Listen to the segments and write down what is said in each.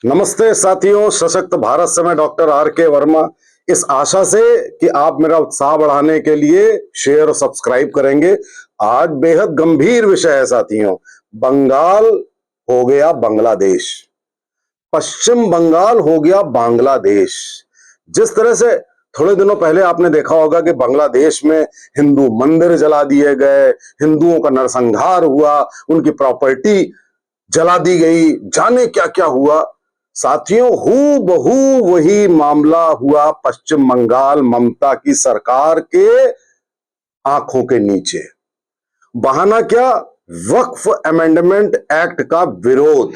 नमस्ते साथियों, सशक्त भारत से मैं डॉक्टर आर के वर्मा। इस आशा से कि आप मेरा उत्साह बढ़ाने के लिए शेयर और सब्सक्राइब करेंगे। आज बेहद गंभीर विषय है साथियों। बंगाल हो गया बांग्लादेश, पश्चिम बंगाल हो गया बांग्लादेश। जिस तरह से थोड़े दिनों पहले आपने देखा होगा कि बांग्लादेश में हिंदू मंदिर जला दिए गए, हिंदुओं का नरसंहार हुआ, उनकी प्रॉपर्टी जला दी गई, जाने क्या क्या हुआ। साथियों, हूबहू वही मामला हुआ पश्चिम बंगाल ममता की सरकार के आंखों के नीचे। बहाना क्या? वक्फ अमेंडमेंट एक्ट का विरोध।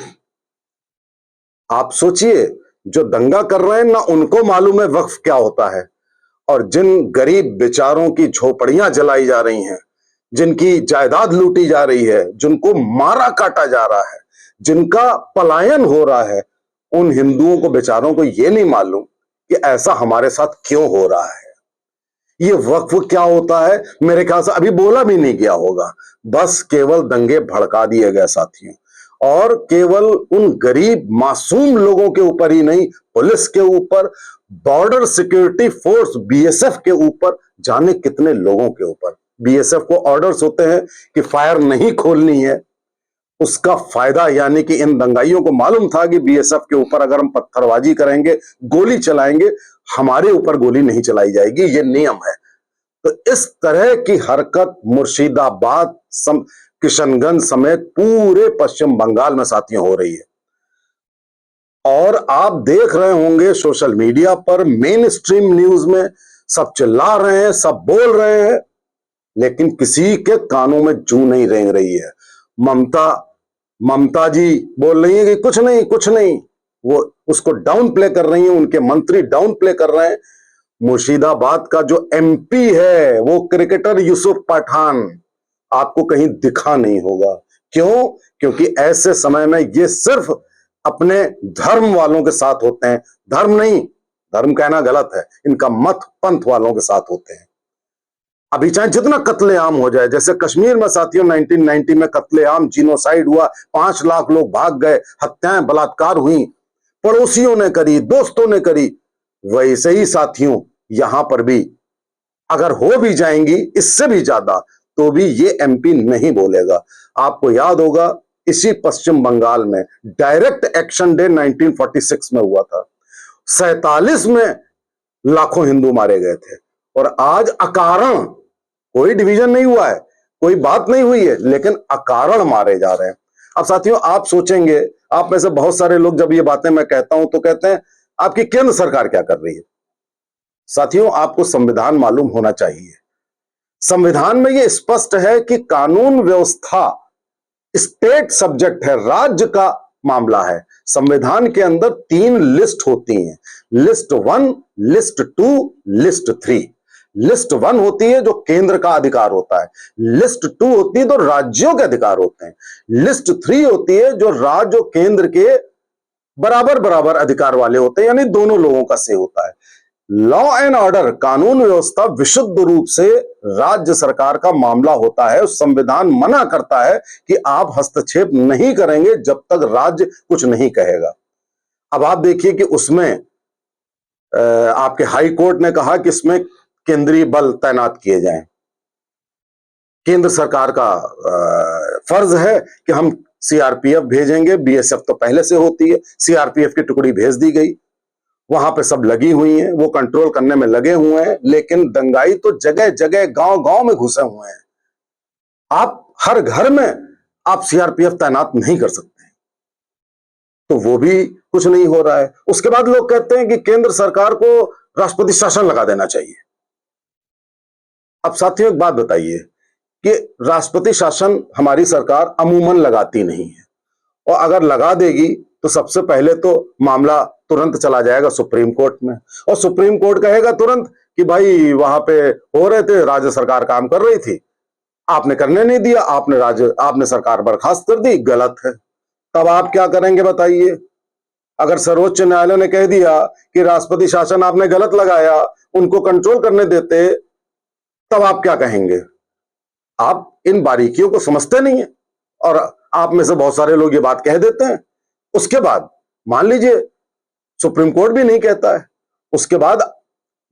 आप सोचिए, जो दंगा कर रहे हैं ना उनको मालूम है वक्फ क्या होता है, और जिन गरीब बेचारों की झोपड़ियां जलाई जा रही हैं, जिनकी जायदाद लूटी जा रही है, जिनको मारा काटा जा रहा है, जिनका पलायन हो रहा है, उन हिंदुओं को बेचारों को यह नहीं मालूम कि ऐसा हमारे साथ क्यों हो रहा है। ये वक्फ क्या होता है मेरे ख्याल से अभी बोला भी नहीं गया होगा। बस केवल दंगे भड़का दिए गए साथियों, और केवल उन गरीब मासूम लोगों के ऊपर ही नहीं, पुलिस के ऊपर, बॉर्डर सिक्योरिटी फोर्स बीएसएफ के ऊपर, जाने कितने लोगों के ऊपर। बीएसएफ को ऑर्डर्स होते हैं कि फायर नहीं खोलनी है। उसका फायदा यानी कि इन दंगाइयों को मालूम था कि बीएसएफ के ऊपर अगर हम पत्थरबाजी करेंगे, गोली चलाएंगे, हमारे ऊपर गोली नहीं चलाई जाएगी, ये नियम है। तो इस तरह की हरकत मुर्शिदाबाद किशनगंज समेत पूरे पश्चिम बंगाल में साथियों हो रही है। और आप देख रहे होंगे सोशल मीडिया पर, मेन स्ट्रीम न्यूज में सब चिल्ला रहे हैं, सब बोल रहे हैं, लेकिन किसी के कानों में जू नहीं रेंग रही है। ममता जी बोल रही है कि कुछ नहीं कुछ नहीं, वो उसको डाउन प्ले कर रही हैं, उनके मंत्री डाउन प्ले कर रहे हैं। मुर्शिदाबाद का जो एमपी है वो क्रिकेटर यूसुफ पठान आपको कहीं दिखा नहीं होगा। क्यों? क्योंकि ऐसे समय में ये सिर्फ अपने धर्म वालों के साथ होते हैं। धर्म नहीं, धर्म कहना गलत है, इनका मत पंथ वालों के साथ होते हैं। अभी चाहे जितना कत्लेआम हो जाए, जैसे कश्मीर में साथियों 1990 में कत्लेआम, जीनोसाइड हुआ, 5 लाख लोग भाग गए, हत्याएं बलात्कार हुई, पड़ोसियों ने करी, दोस्तों ने करी, वैसे ही साथियों यहां पर भी अगर हो भी जाएंगी इससे भी ज्यादा, तो भी ये एमपी नहीं बोलेगा। आपको याद होगा इसी पश्चिम बंगाल में डायरेक्ट एक्शन डे 1946 में हुआ था। 47 में लाखों हिंदू मारे गए थे, और आज अकारण, कोई डिवीजन नहीं हुआ है, कोई बात नहीं हुई है, लेकिन अकारण मारे जा रहे हैं। अब साथियों आप सोचेंगे, आप में से बहुत सारे लोग जब ये बातें मैं कहता हूं तो कहते हैं आपकी केंद्र सरकार क्या कर रही है। साथियों आपको संविधान मालूम होना चाहिए। संविधान में यह स्पष्ट है कि कानून व्यवस्था स्टेट सब्जेक्ट है, राज्य का मामला है। संविधान के अंदर 3 लिस्ट होती हैं, लिस्ट 1, लिस्ट 2, लिस्ट 3। लिस्ट 1 होती है जो केंद्र का अधिकार होता है, लिस्ट 2 होती है तो राज्यों के अधिकार होते हैं, लिस्ट 3 होती है जो राज्य और केंद्र के बराबर बराबर अधिकार वाले होते हैं, यानी दोनों लोगों का से होता है। लॉ एंड ऑर्डर, कानून व्यवस्था विशुद्ध रूप से राज्य सरकार का मामला होता है। संविधान मना करता है कि आप हस्तक्षेप नहीं करेंगे जब तक राज्य कुछ नहीं कहेगा। अब आप देखिए कि उसमें आपके हाई कोर्ट ने कहा कि इसमें केंद्रीय बल तैनात किए जाएं। केंद्र सरकार का फर्ज है कि हम सीआरपीएफ भेजेंगे, बीएसएफ तो पहले से होती है, सीआरपीएफ की टुकड़ी भेज दी गई, वहां पे सब लगी हुई हैं, वो कंट्रोल करने में लगे हुए हैं, लेकिन दंगाई तो जगह जगह गांव गांव में घुसे हुए हैं। आप हर घर में आप सीआरपीएफ तैनात नहीं कर सकते, तो वो भी कुछ नहीं हो रहा है। उसके बाद लोग कहते हैं कि केंद्र सरकार को राष्ट्रपति शासन लगा देना चाहिए। अब साथियों एक बात बताइए कि राष्ट्रपति शासन हमारी सरकार अमूमन लगाती नहीं है, और अगर लगा देगी तो सबसे पहले तो मामला तुरंत चला जाएगा सुप्रीम कोर्ट में, और सुप्रीम कोर्ट कहेगा तुरंत कि भाई वहां पे हो रहे थे, राज्य सरकार काम कर रही थी, आपने करने नहीं दिया, आपने सरकार बर्खास्त कर दी, गलत है। तब आप क्या करेंगे बताइए? अगर सर्वोच्च न्यायालय ने कह दिया कि राष्ट्रपति शासन आपने गलत लगाया, उनको कंट्रोल करने देते, तब आप क्या कहेंगे? आप इन बारीकियों को समझते नहीं है, और आप में से बहुत सारे लोग ये बात कह देते हैं। उसके बाद मान लीजिए सुप्रीम कोर्ट भी नहीं कहता है, उसके बाद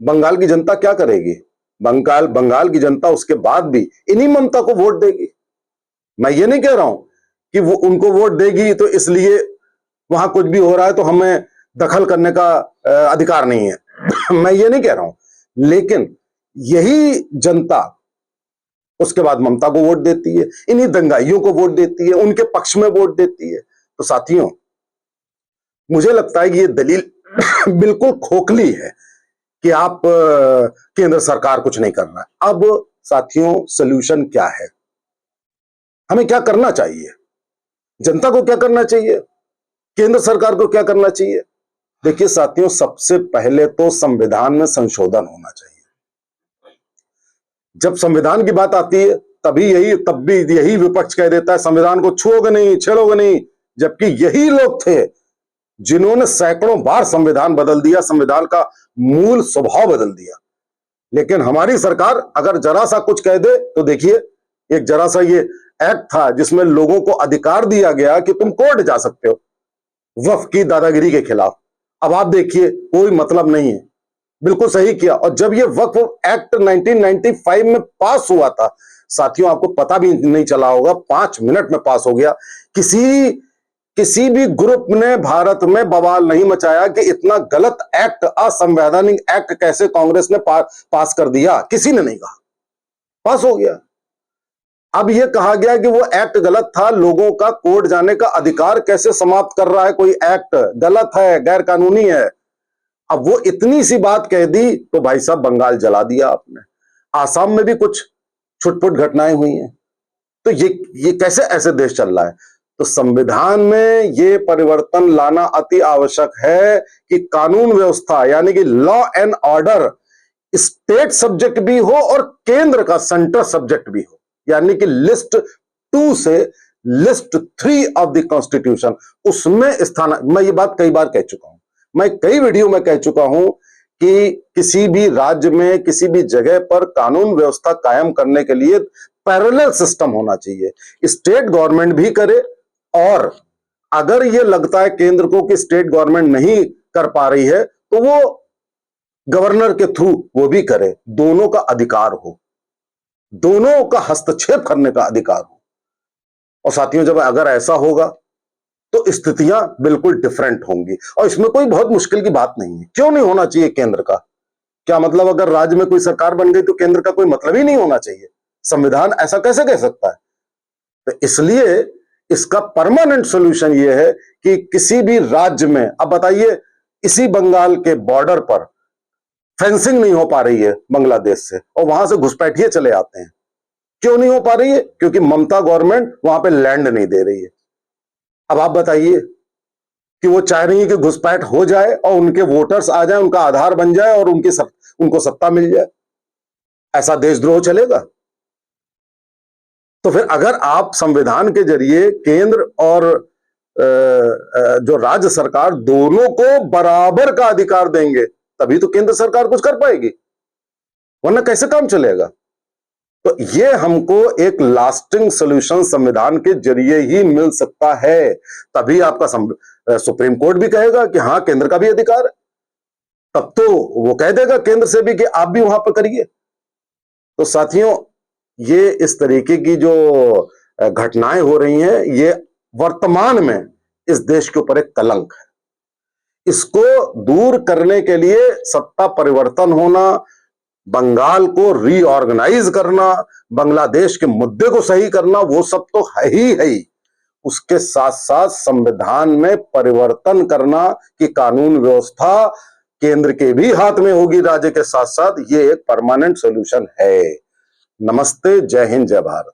बंगाल की जनता क्या करेगी? बंगाल की जनता उसके बाद भी इन्हीं ममता को वोट देगी। मैं ये नहीं कह रहा हूं कि वो उनको वोट देगी तो इसलिए वहां कुछ भी हो रहा है तो हमें दखल करने का अधिकार नहीं है। मैं ये नहीं कह रहा हूं, लेकिन यही जनता उसके बाद ममता को वोट देती है, इन्हीं दंगाइयों को वोट देती है, उनके पक्ष में वोट देती है। तो साथियों, मुझे लगता है कि ये दलील बिल्कुल खोखली है कि आप केंद्र सरकार कुछ नहीं कर रहा है। अब साथियों, सॉल्यूशन क्या है? हमें क्या करना चाहिए? जनता को क्या करना चाहिए? केंद्र सरकार को क्या करना चाहिए? देखिए साथियों, सबसे पहले तो संविधान में संशोधन होना चाहिए। जब संविधान की बात आती है तब भी यही विपक्ष कह देता है संविधान को छुओगे नहीं, छेड़ोगे नहीं, जबकि यही लोग थे जिन्होंने सैकड़ों बार संविधान बदल दिया, संविधान का मूल स्वभाव बदल दिया। लेकिन हमारी सरकार अगर जरा सा कुछ कह दे तो देखिए, एक जरा सा ये एक्ट था जिसमें लोगों को अधिकार दिया गया कि तुम कोर्ट जा सकते हो वक्फ की दादागिरी के खिलाफ। अब आप देखिए, कोई मतलब नहीं है, बिल्कुल सही किया। और जब ये वक्फ एक्ट 1995 में पास हुआ था साथियों, आपको पता भी नहीं चला होगा, 5 मिनट में पास हो गया। किसी भी ग्रुप ने भारत में बवाल नहीं मचाया कि इतना गलत एक्ट, असंवैधानिक एक्ट कैसे कांग्रेस ने पास कर दिया, किसी ने नहीं कहा, पास हो गया। अब यह कहा गया कि वो एक्ट गलत था, लोगों का कोर्ट जाने का अधिकार कैसे समाप्त कर रहा है कोई एक्ट, गलत है, गैर कानूनी है। अब वो इतनी सी बात कह दी तो भाई साहब बंगाल जला दिया आपने। आसाम में भी कुछ छुटपुट घटनाएं हुई हैं। तो ये कैसे ऐसे देश चल रहा है? तो संविधान में ये परिवर्तन लाना अति आवश्यक है कि कानून व्यवस्था यानी कि law and order state subject भी हो और केंद्र का सेंटर सब्जेक्ट भी हो, यानी कि लिस्ट 2 से लिस्ट 3 ऑफ द कॉन्स्टिट्यूशन, उसमें स्थान। मैं ये बात कई बार कह चुका हूं, मैं कई वीडियो में कह चुका हूं कि किसी भी राज्य में किसी भी जगह पर कानून व्यवस्था कायम करने के लिए पैरेलल सिस्टम होना चाहिए। स्टेट गवर्नमेंट भी करे, और अगर यह लगता है केंद्र को कि स्टेट गवर्नमेंट नहीं कर पा रही है तो वो गवर्नर के थ्रू वो भी करे। दोनों का अधिकार हो, दोनों का हस्तक्षेप करने का अधिकार हो। और साथियों, जब अगर ऐसा होगा तो स्थितियां बिल्कुल डिफरेंट होंगी। और इसमें कोई बहुत मुश्किल की बात नहीं है। क्यों नहीं होना चाहिए केंद्र का? क्या मतलब अगर राज्य में कोई सरकार बन गई तो केंद्र का कोई मतलब ही नहीं होना चाहिए? संविधान ऐसा कैसे कह सकता है? तो इसलिए इसका परमानेंट सॉल्यूशन यह है कि किसी भी राज्य में, अब बताइए, इसी बंगाल के बॉर्डर पर फेंसिंग नहीं हो पा रही है बांग्लादेश से, और वहां से घुसपैठिए चले आते हैं। क्यों नहीं हो पा रही है? क्योंकि ममता गवर्नमेंट वहां पे लैंड नहीं दे रही है। अब आप बताइए कि वो चाह रही है कि घुसपैठ हो जाए और उनके वोटर्स आ जाए, उनका आधार बन जाए और उनको सत्ता मिल जाए। ऐसा देशद्रोह चलेगा? तो फिर अगर आप संविधान के जरिए केंद्र और जो राज्य सरकार दोनों को बराबर का अधिकार देंगे तभी तो केंद्र सरकार कुछ कर पाएगी, वरना कैसे काम चलेगा? तो ये हमको एक लास्टिंग सॉल्यूशन संविधान के जरिए ही मिल सकता है। तभी आपका सुप्रीम कोर्ट भी कहेगा कि हाँ, केंद्र का भी अधिकार है। तब तो वो कह देगा केंद्र से भी कि आप भी वहां पर करिए। तो साथियों, ये इस तरीके की जो घटनाएं हो रही हैं, ये वर्तमान में इस देश के ऊपर एक कलंक है। इसको दूर करने के लिए सत्ता परिवर्तन होना, बंगाल को रीऑर्गेनाइज करना, बांग्लादेश के मुद्दे को सही करना, वो सब तो है ही। उसके साथ साथ संविधान में परिवर्तन करना कि कानून व्यवस्था केंद्र के भी हाथ में होगी राज्य के साथ साथ, ये एक परमानेंट सॉल्यूशन है। नमस्ते, जय हिंद, जय भारत।